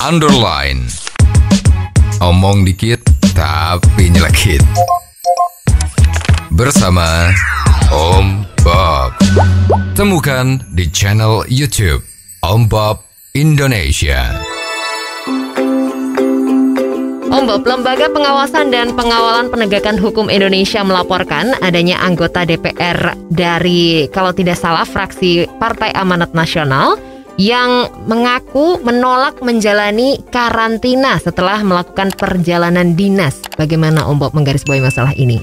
underline. Omong dikit tapi nyelekit. Bersama Om Bob. Temukan di channel YouTube Om Bob Indonesia. Om Bob, Lembaga Pengawasan dan Pengawalan Penegakan Hukum Indonesia melaporkan adanya anggota DPR dari, kalau tidak salah, fraksi Partai Amanat Nasional yang mengaku menolak menjalani karantina setelah melakukan perjalanan dinas. Bagaimana Om Bob menggarisbawahi masalah ini?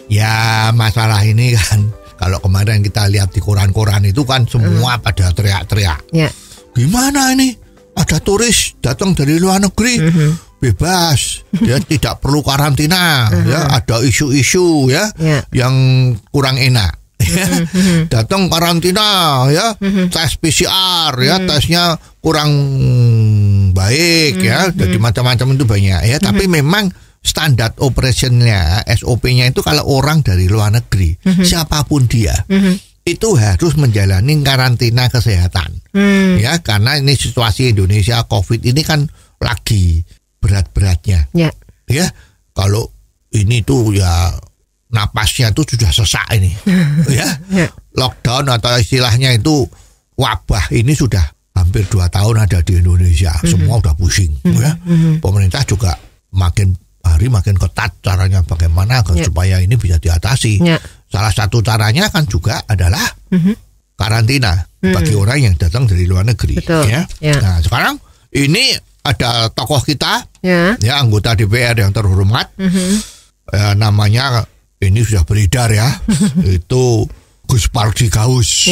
Ya, masalah ini kan kalau kemarin kita lihat di koran-koran itu kan semua pada teriak-teriak. Ya. Gimana ini? Ada turis datang dari luar negeri, bebas, ya tidak perlu karantina, ya ada isu-isu ya yang kurang enak. Datang karantina ya, tes PCR ya, tesnya kurang baik ya, jadi macam-macam itu banyak ya. Tapi memang standar operationnya, SOP-nya itu kalau orang dari luar negeri, siapapun dia, itu harus menjalani karantina kesehatan. Ya, karena ini situasi Indonesia COVID ini kan lagi berat-beratnya. Ya, kalau ini tuh ya napasnya tuh sudah sesak ini. Lockdown atau istilahnya itu wabah ini sudah hampir 2 tahun ada di Indonesia. Semua udah pusing, ya. Pemerintah juga makin hari makin ketat caranya bagaimana supaya ini bisa diatasi. Salah satu caranya kan juga adalah karantina bagi orang yang datang dari luar negeri. Ya. Nah, sekarang ini ada tokoh kita, ya anggota DPR yang terhormat, namanya ini sudah beredar ya, itu Gus Pardi Gaus,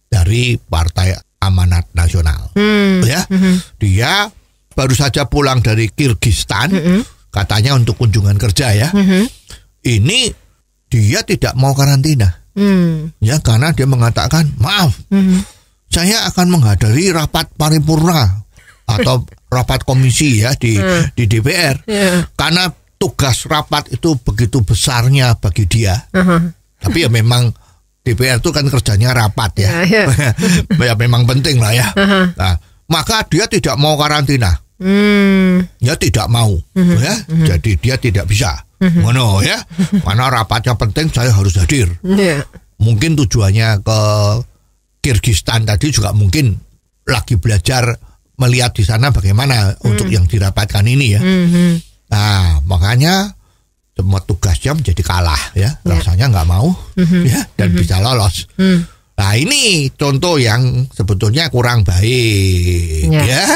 dari Partai Amanat Nasional. Dia baru saja pulang dari Kirgistan, katanya untuk kunjungan kerja ya. Ini dia tidak mau karantina, ya karena dia mengatakan maaf, saya akan menghadiri rapat paripurna atau rapat komisi ya di DPR, karena tugas rapat itu begitu besarnya bagi dia. Tapi ya memang DPR itu kan kerjanya rapat ya, ya memang penting lah ya. Nah, maka dia tidak mau karantina. Ya tidak mau, ya. Jadi dia tidak bisa. Mana ya? Karena rapatnya penting, saya harus hadir. Mungkin tujuannya ke Kirgistan tadi juga mungkin lagi belajar melihat di sana bagaimana untuk yang dirapatkan ini ya. Nah, makanya semua tugasnya menjadi kalah ya. Rasanya nggak mau ya dan bisa lolos. Nah, ini contoh yang sebetulnya kurang baik ya.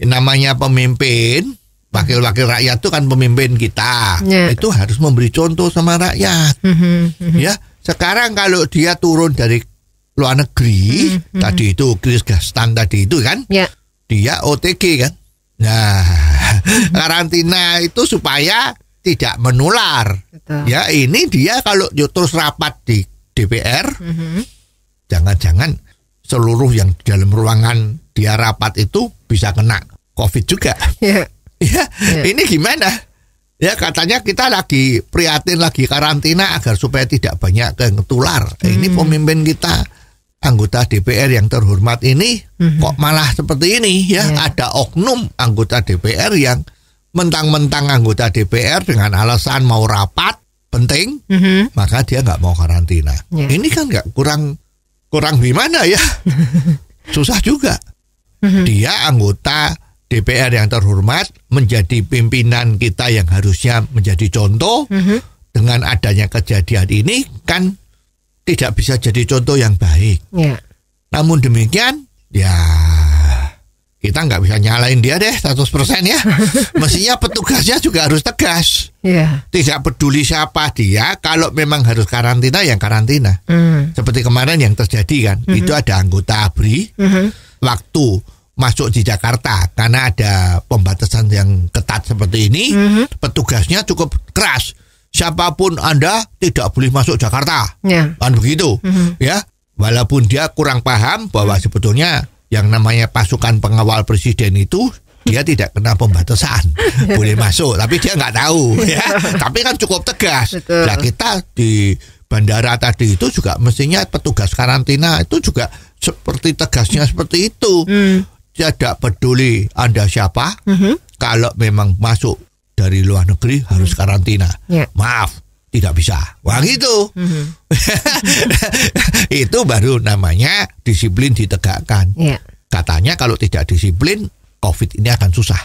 Namanya pemimpin, wakil-wakil rakyat itu kan pemimpin kita. Itu harus memberi contoh sama rakyat. Ya, sekarang kalau dia turun dari luar negeri, tadi itu Kirgistan tadi itu kan, dia OTG kan. Nah, karantina itu supaya tidak menular. Ya, ini dia kalau terus rapat di DPR, jangan-jangan seluruh yang di dalam ruangan dia rapat itu bisa kena COVID juga. Ini gimana? Ya, katanya kita lagi prihatin, lagi karantina agar supaya tidak banyak ketular. Ini pemimpin kita, anggota DPR yang terhormat ini, kok malah seperti ini ya. Ada oknum anggota DPR yang mentang-mentang anggota DPR dengan alasan mau rapat penting, maka dia nggak mau karantina. Ini kan nggak kurang gimana ya? Susah juga. Dia anggota DPR yang terhormat, menjadi pimpinan kita yang harusnya menjadi contoh. Dengan adanya kejadian ini kan tidak bisa jadi contoh yang baik. Namun demikian, ya kita nggak bisa nyalain dia deh 100% ya. Mestinya petugasnya juga harus tegas. Tidak peduli siapa dia, kalau memang harus karantina, yang karantina. Seperti kemarin yang terjadi kan, itu ada anggota ABRI, waktu masuk di Jakarta, karena ada pembatasan yang ketat seperti ini, petugasnya cukup keras. Siapapun Anda tidak boleh masuk Jakarta, kan begitu, ya. Walaupun dia kurang paham bahwa sebetulnya yang namanya pasukan pengawal presiden itu dia tidak kena pembatasan, boleh masuk, tapi dia nggak tahu, ya. Tapi kan cukup tegas. Nah, kita di bandara tadi itu juga mestinya petugas karantina itu juga seperti tegasnya seperti itu. tidak peduli Anda siapa, kalau memang masuk dari luar negeri harus karantina. Maaf, tidak bisa. Wah gitu. Itu baru namanya disiplin ditegakkan. Katanya kalau tidak disiplin, COVID ini akan susah.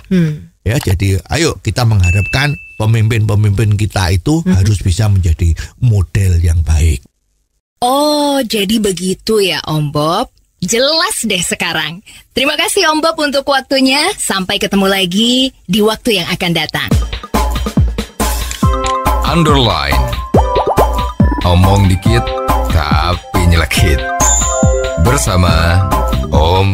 Ya, jadi ayo kita mengharapkan pemimpin-pemimpin kita itu harus bisa menjadi model yang baik. Oh, jadi begitu ya Om Bob. Jelas deh sekarang. Terima kasih Om Bob untuk waktunya. Sampai ketemu lagi di waktu yang akan datang. Underline. Omong dikit tapi nyelekit. Bersama Om